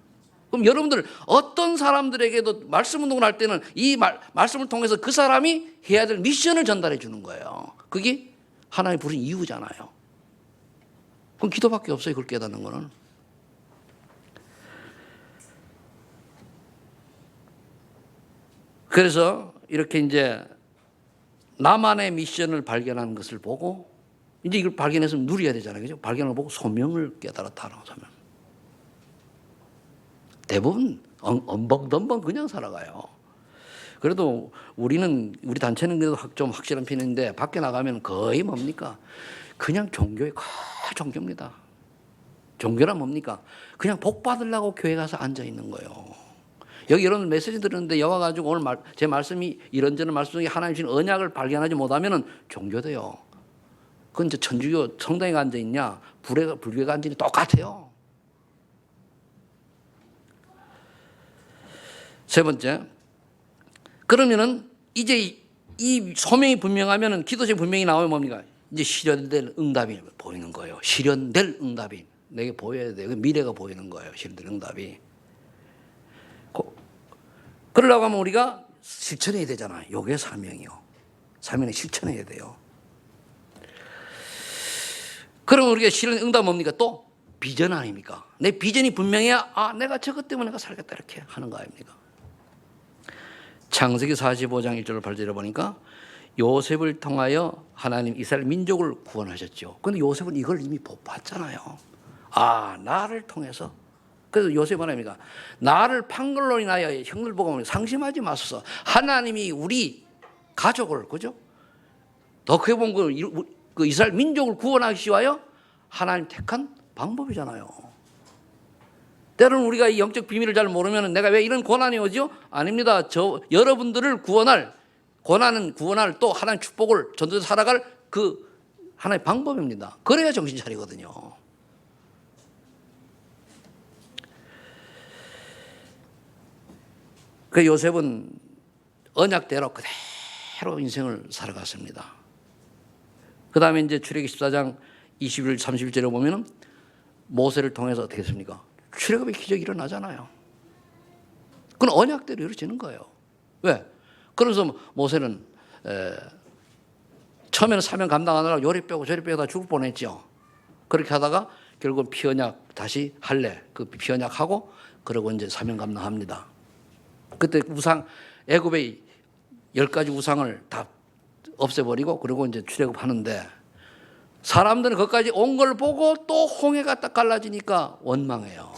그럼 여러분들 어떤 사람들에게도 말씀 운동을 할 때는 이 말씀을 통해서 그 사람이 해야 될 미션을 전달해 주는 거예요. 그게 하나님 부른 이유잖아요. 그럼 기도밖에 없어요. 그걸 깨닫는 거는. 그래서 이렇게 이제 나만의 미션을 발견하는 것을 보고 이제 이걸 발견해서 누려야 되잖아요. 그죠? 발견을 보고 소명을 깨달았다는 소명. 대부분 엉벙덤벙 그냥 살아가요. 그래도 우리 단체는 그래도 좀 확실한 편인데 밖에 나가면 거의 뭡니까? 그냥 종교의 종교입니다. 종교란 뭡니까? 그냥 복 받으려고 교회 가서 앉아 있는 거예요. 여기 이런 메시지 들었는데 여와 가지고 오늘 제 말씀이 이런저런 말씀 중에 하나님 주신 언약을 발견하지 못하면은 종교돼요. 그건 이제 천주교 성당에 앉아 있냐, 불교가 앉아 있냐 똑같아요. 세 번째, 그러면은 이제 이 소명이 분명하면은 기도시 분명히 나오면 뭡니까? 이제 실현될 응답이 보이는 거예요. 실현될 응답이 내게 보여야 돼요. 미래가 보이는 거예요. 실현될 응답이. 그러려고 하면 우리가 실천해야 되잖아요. 요게 사명이요. 사명을 실천해야 돼요. 그럼 우리가 실현 응답 뭡니까? 또 비전 아닙니까? 내 비전이 분명해야 내가 저것 때문에 내가 살겠다 이렇게 하는 거 아닙니까? 창세기 45장 1절을 8절에 보니까 요셉을 통하여 하나님 이스라엘 민족을 구원하셨죠. 그런데 요셉은 이걸 이미 못 봤잖아요. 나를 통해서. 그래서 요셉은 뭐랍니까? 나를 판 걸로 인하여 형들 보고 상심하지 마소서. 하나님이 우리 가족을, 그죠? 더 크게 보면 그 이스라엘 민족을 구원하기 위하여 하나님 택한 방법이잖아요. 때로는 우리가 이 영적 비밀을 잘 모르면 내가 왜 이런 고난이 오죠? 아닙니다. 여러분들을 구원할 또 하나님 축복을 전도해서 살아갈 그 하나의 방법입니다. 그래야 정신 차리거든요. 그 요셉은 언약대로 그대로 인생을 살아갔습니다. 그 다음에 이제 출애굽기 14장 21절 31절에 보면은 모세를 통해서 어떻게 했습니까? 출애굽의 기적이 일어나잖아요. 그건 언약대로 이루어지는 거예요. 왜? 그래서 모세는 처음에는 사명 감당하느라고 요리 빼고 저리 빼고 다 죽을 뻔했죠. 그렇게 하다가 결국 피언약 다시 할래. 그 피언약하고 그러고 이제 사명 감당합니다. 그때 애굽의 10가지 우상을 다 없애버리고 그리고 이제 출애굽하는데 사람들은 거기까지 온 걸 보고 또 홍해가 딱 갈라지니까 원망해요.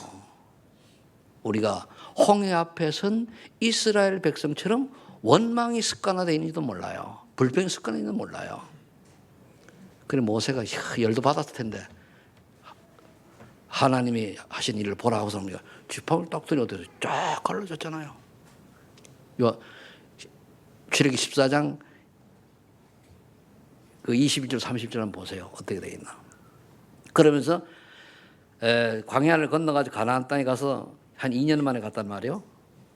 우리가 홍해 앞에 선 이스라엘 백성처럼 원망이 습관화되어 있는지도 몰라요. 불평이 습관화되어 있는지도 몰라요. 그래 모세가 열도 받았을 텐데 하나님이 하신 일을 보라 하고서 지팡이를 딱 들이 어디서 쫙 갈라졌잖아요. 출애굽기 14장 그 21절 30절 한번 보세요. 어떻게 되어 있나. 그러면서 광야를 건너가지고 가나안 땅에 가서 한 2년 만에 갔단 말이에요.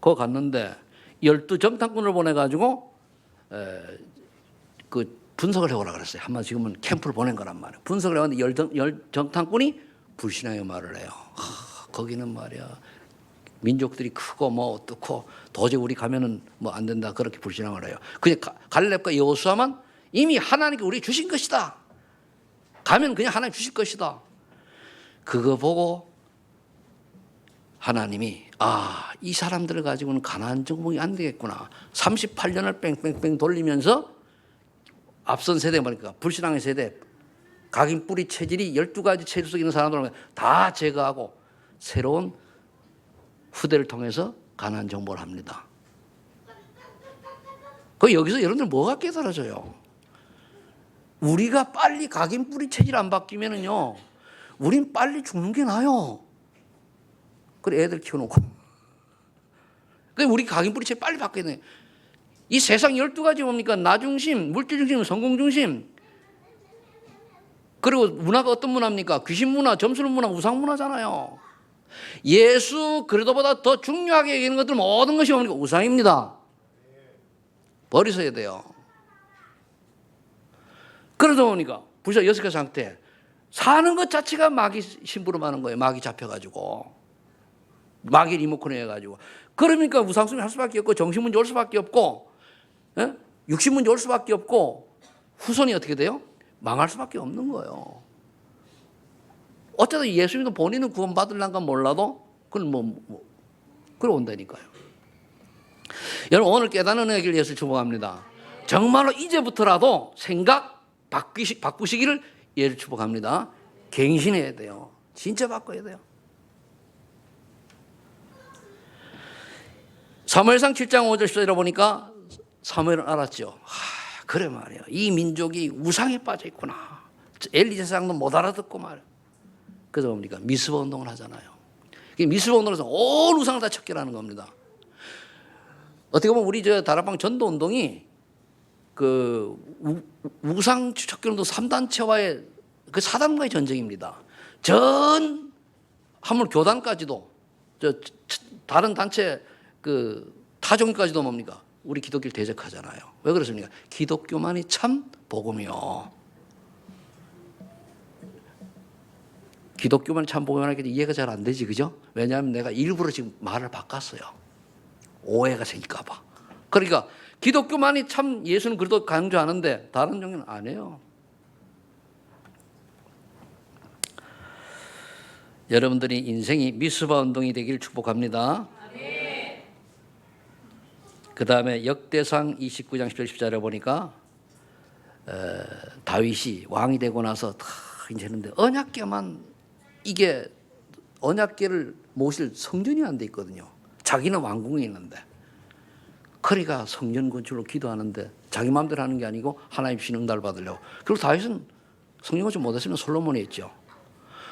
거기 갔는데 12정탐꾼을 보내가지고 그 분석을 해오라 그랬어요. 한마디로 지금은 캠프를 보낸 거란 말이에요. 분석을 해왔는데 정탐꾼이 불신하여 말을 해요. 거기는 말이야 민족들이 크고 뭐 어떻고 도저히 우리 가면은 뭐 안 된다 그렇게 불신앙을 해요. 그냥 갈렙과 여호수아만 이미 하나님께 우리 주신 것이다. 가면 그냥 하나님 주실 것이다. 그거 보고 하나님이 이 사람들을 가지고는 가나안 정복이 안 되겠구나. 38년을 뺑뺑뺑 돌리면서 앞선 세대 보니까 불신앙의 세대 각인 뿌리 체질이 12가지 체질 속에 있는 사람들을 다 제거하고 새로운 후대를 통해서 가나안 정복을 합니다. 여기서 여러분들 뭐가 깨달아져요? 우리가 빨리 각인 뿌리 체질 안 바뀌면은요, 우린 빨리 죽는 게 나아요. 그래 애들 키워놓고. 우리 각인 뿌리 체질 빨리 바뀌어야 돼. 이 세상 12가지 뭡니까? 나 중심, 물질 중심, 성공 중심. 그리고 문화가 어떤 문화입니까? 귀신 문화, 점술 문화, 우상 문화잖아요. 예수 그리스도보다 더 중요하게 여기는 것들 모든 것이 뭡니까? 우상입니다. 버리셔야 돼요. 그러다 보니까 불사 6가지 상태 사는 것 자체가 마귀 심부름하는 거예요. 마귀 잡혀가지고 마귀 리모컨 해가지고 그러니까 우상숭배 할 수밖에 없고 정신문제 올 수밖에 없고 육신문제 올 수밖에 없고 후손이 어떻게 돼요? 망할 수밖에 없는 거예요. 어쨌든 예수 믿는 본인은 구원받으려는 몰라도 그건 그래 온다니까요. 여러분 오늘 깨닫는 얘기를 예수 축복합니다. 정말로 이제부터라도 생각 바꾸시기를 예를 축복합니다. 갱신해야 돼요. 진짜 바꿔야 돼요. 사무엘상 7장 5절 10절에 보니까 사무엘은 알았죠. 그래 말이야. 이 민족이 우상에 빠져 있구나. 엘리 제사장도 못 알아듣고 말이야. 그래서 뭡니까? 미스바 운동을 하잖아요. 미스바 운동에서 온 우상을 다 척결하는 겁니다. 어떻게 보면 우리 저 다락방 전도 운동이 그 우상 척결 운동 3단체와의 그 4단과의 전쟁입니다. 전 하물 교단까지도 저 다른 단체 그 타종까지도 뭡니까? 우리 기독교를 대적하잖아요. 왜 그렇습니까? 기독교만이 참 복음이요. 기독교만 참 복음이라는 게 이해가 잘 안 되지, 그죠? 왜냐하면 내가 일부러 지금 말을 바꿨어요. 오해가 생길까 봐. 그러니까 기독교만이 참 예수는 그래도 강조하는데 다른 종교는 안 해요. 여러분들이 인생이 미스바 운동이 되길 축복합니다. 그 다음에 역대상 29장 10절 14절에 보니까 다윗이 왕이 되고 나서 다 이제 했는데 언약궤만 이게 언약궤를 모실 성전이 안 돼 있거든요. 자기는 왕궁에 있는데 그러니까 성전 건축으로 기도하는데 자기 마음대로 하는 게 아니고 하나님 주신 응답을 받으려고. 그리고 다윗은 성전 건축 못했으면 솔로몬이 했죠.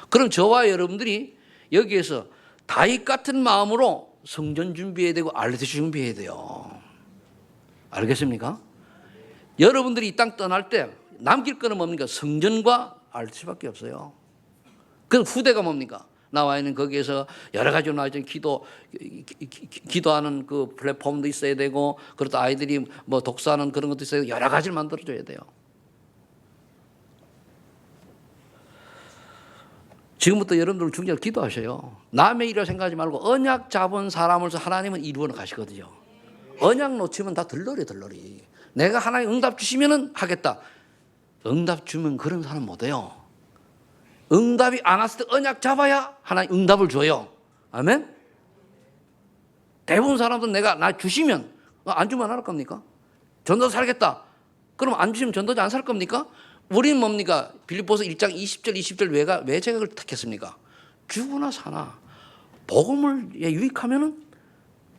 그럼 저와 여러분들이 여기에서 다윗 같은 마음으로 성전 준비해야 되고 RDC 준비해야 돼요. 알겠습니까? 여러분들이 이 땅 떠날 때 남길 거는 뭡니까? 성전과 RDC밖에 없어요. 그 후대가 뭡니까? 나와 있는 거기에서 여러 가지로 나와 있는 기도하는 그 플랫폼도 있어야 되고, 그렇다 아이들이 뭐 독서하는 그런 것도 있어야 되고, 여러 가지를 만들어줘야 돼요. 지금부터 여러분들 중요한 기도하셔요. 남의 일을 생각하지 말고 언약 잡은 사람으로서 하나님은 이루어 가시거든요. 언약 놓치면 다 들러리. 내가 하나님 응답 주시면은 하겠다. 응답 주면 그런 사람 못 해요. 응답이 안 왔을 때 언약 잡아야 하나님 응답을 줘요. 아멘? 대부분 사람들은 나 주시면 안 주면 안 할 겁니까? 전도사 살겠다. 그럼 안 주시면 전도자 안 살 겁니까? 우리는 뭡니까? 빌립보서 1장 20절 20절 왜 제각을 택했습니까? 죽으나 사나 복음을 유익하면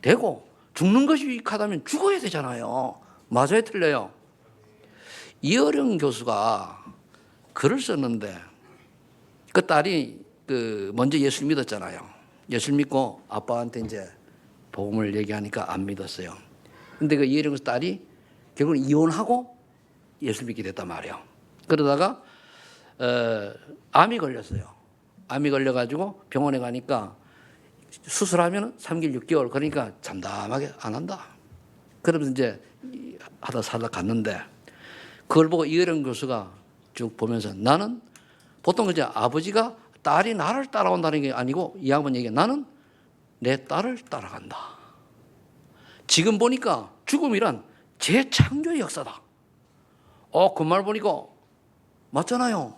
되고 죽는 것이 유익하다면 죽어야 되잖아요. 맞아요, 틀려요? 이어령 교수가 글을 썼는데 그 딸이 먼저 예수를 믿었잖아요. 예수를 믿고 아빠한테 이제 복음을 얘기하니까 안 믿었어요. 근데 그 이어령 교수 딸이 결국은 이혼하고 예수를 믿게 됐단 말이에요. 그러다가 암이 걸렸어요. 암이 걸려가지고 병원에 가니까 수술하면 3개월 6개월 그러니까 잠잠하게 안 한다. 그러면서 이제 하다 살다 갔는데 그걸 보고 이어령 교수가 쭉 보면서 나는 보통 이제 아버지가 딸이 나를 따라온다는 게 아니고 이 양반 얘기해. 나는 내 딸을 따라간다. 지금 보니까 죽음이란 재창조의 역사다. 그 말 보니까 맞잖아요.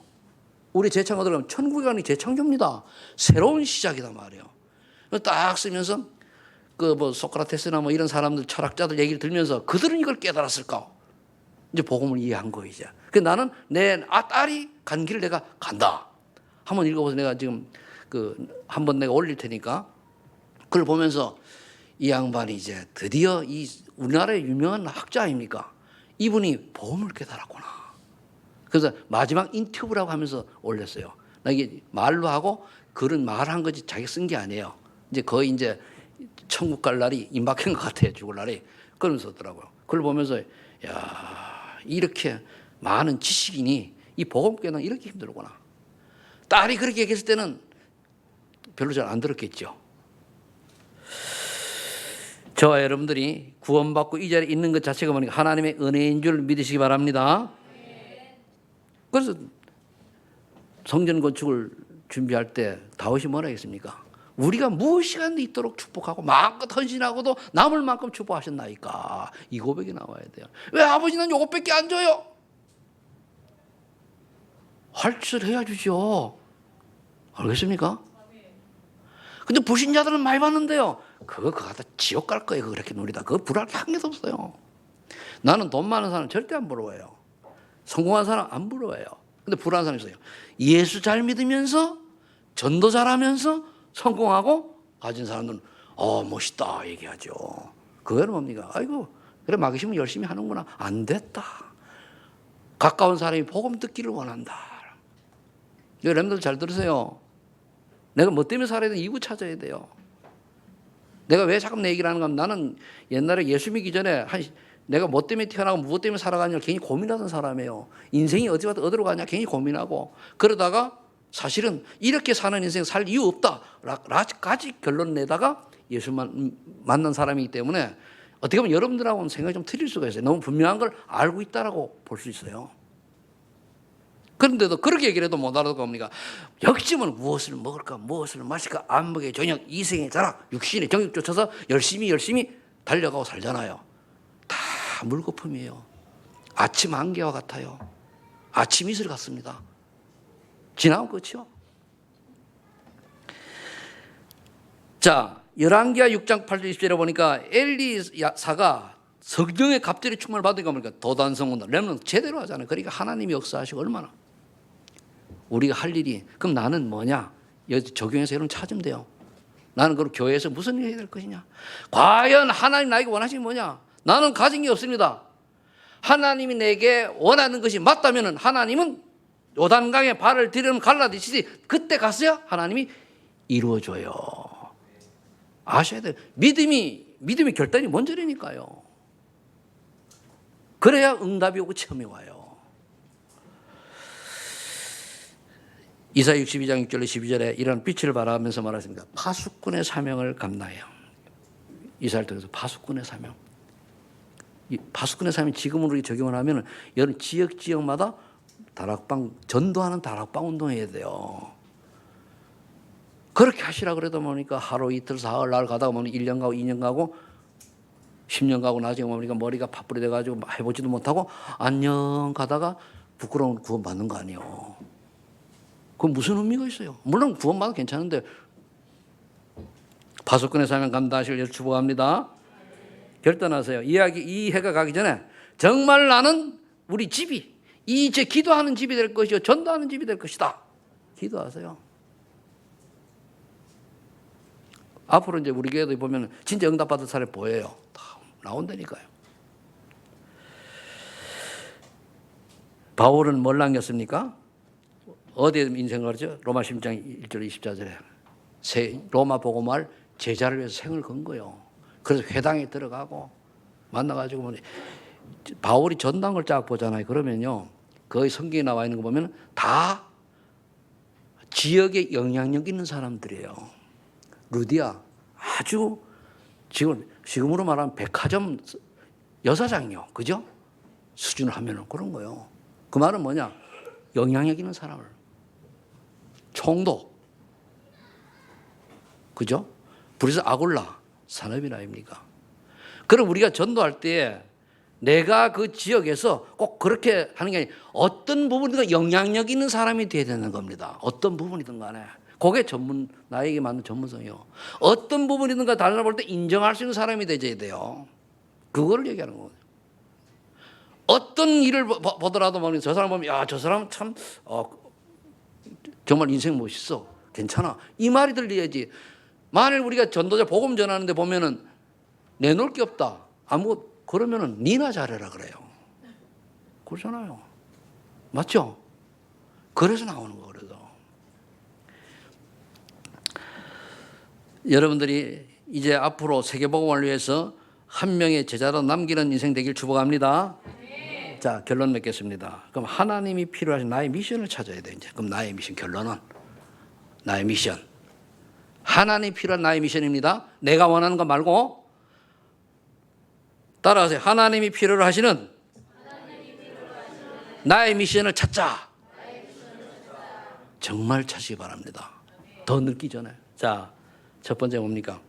우리 재창조 들어가면 천국에 가는 재창조입니다. 새로운 시작이다 말이에요. 딱 쓰면서 소크라테스나 이런 사람들 철학자들 얘기를 들으면서 그들은 이걸 깨달았을까? 이제 복음을 이해한 거 이제. 그래서 나는 내 딸이 간 길을 내가 간다. 한번 읽어보세요. 내가 지금 한번 내가 올릴 테니까 그걸 보면서 이 양반이 이제 드디어 이 우리나라의 유명한 학자 아닙니까? 이분이 복음을 깨달았구나. 그래서 마지막 인터뷰라고 하면서 올렸어요. 나 이게 말로 하고 글은 말한 거지 자기 쓴 게 아니에요. 이제 거의 이제 천국 갈 날이 임박한 것 같아요. 죽을 날이. 그러면서 더라고요. 그걸 보면서 야, 이렇게 많은 지식인이 이 복음 깨닫는 이렇게 힘들구나. 딸이 그렇게 얘기했을 때는 별로 잘 안 들었겠죠. 저와 여러분들이 구원받고 이 자리에 있는 것 자체가 뭐니까 하나님의 은혜인 줄 믿으시기 바랍니다. 그래서 성전 건축을 준비할 때 다윗이 뭐라 했습니까? 우리가 무엇이간도 있도록 축복하고 마음껏 헌신하고도 남을 만큼 축복하셨나이까. 이 고백이 나와야 돼요. 왜 아버지는 요것밖에 안 줘요? 할 짓을 해야 주죠. 알겠습니까? 근데 불신자들은 많이 받는데요. 그거 갖다 지옥 갈 거예요. 그렇게 누리다. 그거 불알 한 개도 없어요. 나는 돈 많은 사람 절대 안 부러워요. 성공한 사람 안 부러워요. 근데 불안한 사람이 있어요. 예수 잘 믿으면서 전도 잘하면서 성공하고 가진 사람들은 멋있다 얘기하죠. 그거는 뭡니까? 아이고 그래 마귀심은 열심히 하는구나. 안 됐다. 가까운 사람이 복음 듣기를 원한다. 여러분들 잘 들으세요. 내가 뭐 때문에 살아야 돼? 이유 찾아야 돼요. 내가 왜 자꾸 내 얘기를 하는가 하면 나는 옛날에 예수 믿기 전에 내가 뭐 때문에 태어나고 무엇 때문에 살아가냐 괜히 고민하던 사람이에요. 인생이 어디로 가냐 괜히 고민하고 그러다가 사실은 이렇게 사는 인생 살 이유 없다 라까지 결론 내다가 예수만 만난 사람이기 때문에 어떻게 보면 여러분들하고는 생각이 좀 틀릴 수가 있어요. 너무 분명한 걸 알고 있다라고 볼 수 있어요. 그런데도 그렇게 얘기를 해도 못 알아듣고 뭡니까? 역시는 무엇을 먹을까 무엇을 마실까 안목의 저녁 이생의 자락 육신의 정욕 쫓아서 열심히 달려가고 살잖아요. 다 물거품이에요. 아침 안개와 같아요. 아침 이슬 같습니다. 지나면 끝이요. 자, 열왕기하 6장 8절 20절에 보니까 엘리사가 성령의 갑절의 충만을 받으니까 보니까 도단성원다 렘넌트 제대로 하잖아요. 그러니까 하나님이 역사하시고 얼마나 우리가 할 일이 그럼 나는 뭐냐? 적용해서 여러분 찾으면 돼요. 나는 그럼 교회에서 무슨 일을 해야 될 것이냐? 과연 하나님 나에게 원하시는 게 뭐냐? 나는 가진 게 없습니다. 하나님이 내게 원하는 것이 맞다면 하나님은 요단강에 발을 들이면 갈라디시지 그때 갔어야 하나님이 이루어줘요. 아셔야 돼요. 믿음이 결단이 먼저라니까요. 그래야 응답이 오고 체험이 와요. 이사 62장 6절로 12절에 이런 빛을 발하면서 말했습니다. 파수꾼의 사명을 감당해요. 이사를 통해서 파수꾼의 사명. 이 파수꾼의 사명이 지금으로 적용을 하면 여러 지역마다 다락방 전도하는 다락방 운동해야 돼요. 그렇게 하시라 그러다 보니까 하루 이틀 사흘 날 가다가 보면 1년 가고 2년 가고 10년 가고 나중에 보니까 머리가 파뿌리 돼가지고 해보지도 못하고 안녕 가다가 부끄러운 구원 받는 거 아니에요. 그건 무슨 의미가 있어요? 물론 구원받아도 괜찮은데 파수꾼의 사명 감당하시길 축복합니다. 결단하세요. 이 해가 가기 전에 정말 나는 우리 집이 이제 기도하는 집이 될 것이요 전도하는 집이 될 것이다. 기도하세요. 앞으로 이제 우리 교회도 보면 진짜 응답받을 사람이 보여요. 다 나온다니까요. 바울은 뭘 남겼습니까? 어디에 인생을 가르쳐? 로마 10장 1절 24절에 로마 복음을 제자를 위해서 생을 건 거예요. 그래서 회당에 들어가고 만나가지고 바울이 전당을 쫙 보잖아요. 그러면요 거의 성경에 나와 있는 거 보면 다 지역에 영향력 있는 사람들이에요. 루디아 아주 지금으로 말하면 백화점 여사장이요, 그죠? 수준을 하면은 그런 거예요. 그 말은 뭐냐? 영향력 있는 사람을 총독, 그죠? 그래서 아골라 산업인 아닙니까? 그럼 우리가 전도할 때 내가 그 지역에서 꼭 그렇게 하는 게 아니라 어떤 부분이든 영향력 있는 사람이 돼야 되는 겁니다. 어떤 부분이든 간에. 그게 나에게 맞는 전문성이요. 어떤 부분이든가 다른 사람 볼 때 인정할 수 있는 사람이 되어야 돼요. 그거를 얘기하는 거거든요. 어떤 일을 보더라도 저 사람 보면 야, 저 사람 참 정말 인생 멋있어. 괜찮아. 이 말이 들려야지. 만일 우리가 전도자 복음 전하는데 보면은 내놓을 게 없다. 그러면은 니나 잘해라 그래요. 그러잖아요. 맞죠? 그래서 나오는 거 그래도. 여러분들이 이제 앞으로 세계복음을 위해서 한 명의 제자로 남기는 인생 되길 축복합니다. 네. 자, 결론 맺겠습니다. 그럼 하나님이 필요하신 나의 미션을 찾아야 돼. 이제 그럼 나의 미션 결론은 나의 미션. 하나님이 필요한 나의 미션입니다. 내가 원하는 거 말고 따라하세요. 하나님이 필요로 하시는 나의 미션을 찾자. 정말 찾으시기 바랍니다. 더 늦기 전에. 자, 첫 번째 뭡니까?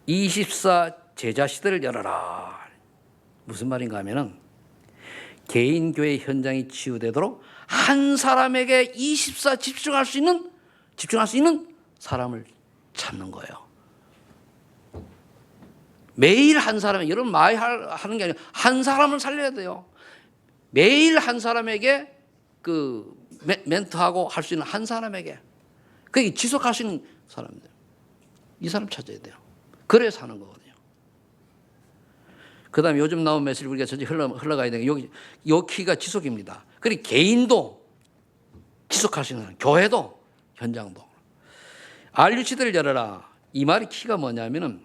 24 제자 시대를 열어라. 무슨 말인가 하면은 개인 교회 현장이 치유되도록 한 사람에게 24 집중할 수 있는 사람을 찾는 거예요. 매일 한 사람에게, 여러분 많이 하는 게 아니라 한 사람을 살려야 돼요. 매일 한 사람에게 그 멘토하고 할 수 있는 한 사람에게 그게 지속할 수 있는 사람들. 이 사람 찾아야 돼요. 그래야 사는 거거든요. 그다음에 요즘 나온 메시지 우리가 전체 흘러가야 되는 게 여기 요 키가 지속입니다. 그리고 개인도 지속할 수 있는 교회도 현장도 RUC들을 열어라. 이 말이 키가 뭐냐면은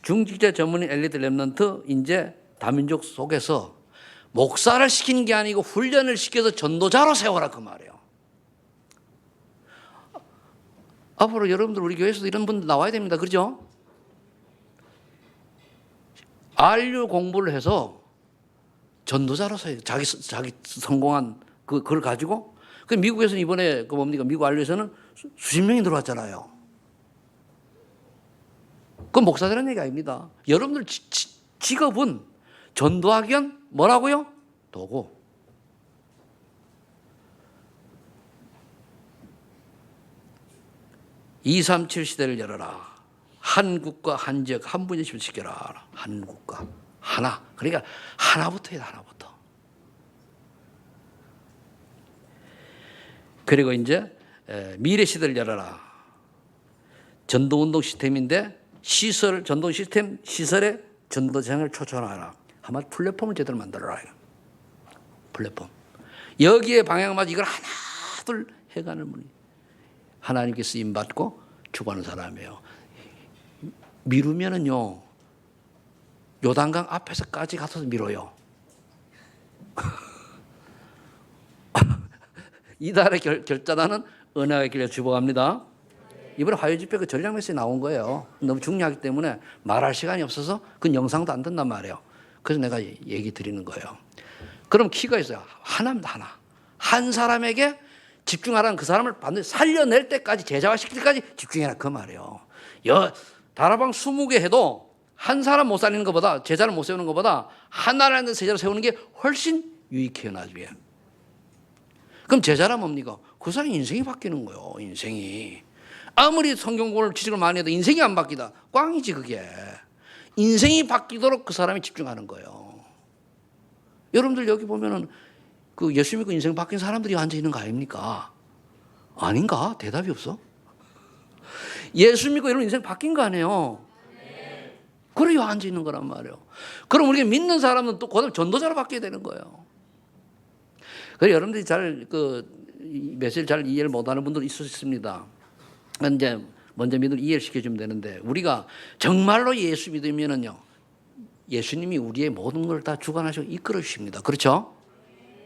중직자 전문인 엘리트 렘넌트 이제 다민족 속에서 목사를 시키는 게 아니고 훈련을 시켜서 전도자로 세워라 그 말이에요. 앞으로 여러분들 우리 교회에서도 이런 분들 나와야 됩니다. 그렇죠? RU 공부를 해서 전도자로서 자기 성공한 그걸 가지고 그 미국에서는 이번에 그 뭡니까 미국 RU에서는 수십 명이 들어왔잖아요. 그건 목사들은 얘기 아닙니다. 여러분들 직업은 전도하기 위한 뭐라고요? 도구. (237) 시대를 열어라. 한국과 한 지역 한 분이 시켜라. 한국과 하나. 그러니까 하나부터 해야 하나부터. 그리고 이제 미래 시대를 열어라. 전도운동 시스템인데 전도 시스템 시설에 전도장을 초청하라. 한마디 플랫폼을 제대로 만들어라. 플랫폼. 여기에 방향 맞아 이걸 하나 둘 해가는 분이 하나님께 쓰임 받고 주관하는 사람이에요. 미루면은요 요단강 앞에서까지 가서 밀어요. 이달의 결자단은 은혜의 길에 주복합니다. 이번에 화요 집회 그 전략 메시지 나온 거예요. 너무 중요하기 때문에 말할 시간이 없어서 그 영상도 안 된단 말이에요. 그래서 내가 얘기 드리는 거예요. 그럼 키가 있어요. 하나입니다. 하나. 한 사람에게 집중하라는 그 사람을 반드시 살려낼 때까지 제자화시킬 때까지 집중해라 그 말이에요. 다락방 20개 해도 한 사람 못 살리는 것보다 제자를 못 세우는 것보다 하나라는 제자를 세우는 게 훨씬 유익해요 나중에. 그럼 제자란 뭡니까? 그 사람의 인생이 바뀌는 거예요. 인생이. 아무리 성경공부를 지식을 많이 해도 인생이 안 바뀌다. 꽝이지 그게. 인생이 바뀌도록 그 사람이 집중하는 거예요. 여러분들 여기 보면은 그 예수 믿고 인생 바뀐 사람들이 앉아 있는 거 아닙니까? 아닌가? 대답이 없어. 예수 믿고 여러분 인생 바뀐 거 아니에요? 그래요 앉아 있는 거란 말이에요. 그럼 우리가 믿는 사람은 또 그다음 전도자로 바뀌어야 되는 거예요. 그래서 여러분들이 잘 메시지를 잘 이해를 못하는 분들 있을 수 있습니다. 이제 먼저 믿음을 이해를 시켜주면 되는데 우리가 정말로 예수 믿으면은요 예수님이 우리의 모든 걸 다 주관하시고 이끌어 주십니다. 그렇죠?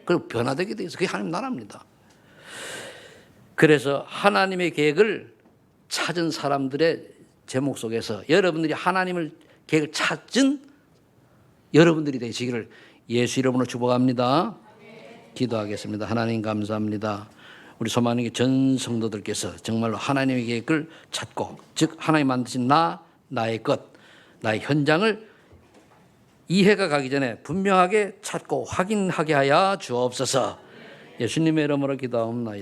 그리고 변화되게 돼 있어. 그게 하나님 나라입니다. 그래서 하나님의 계획을 찾은 사람들의 제목 속에서 여러분들이 하나님을 계획을 찾은 여러분들이 되시기를 예수 이름으로 축복합니다. 기도하겠습니다. 하나님 감사합니다. 우리 소망의 전 성도들께서 정말로 하나님의 계획을 찾고 즉 하나님 만드신 나의 것, 나의 현장을 이해가 가기 전에 분명하게 찾고 확인하게 하여 주옵소서. 예수님의 이름으로 기도하옵나이다.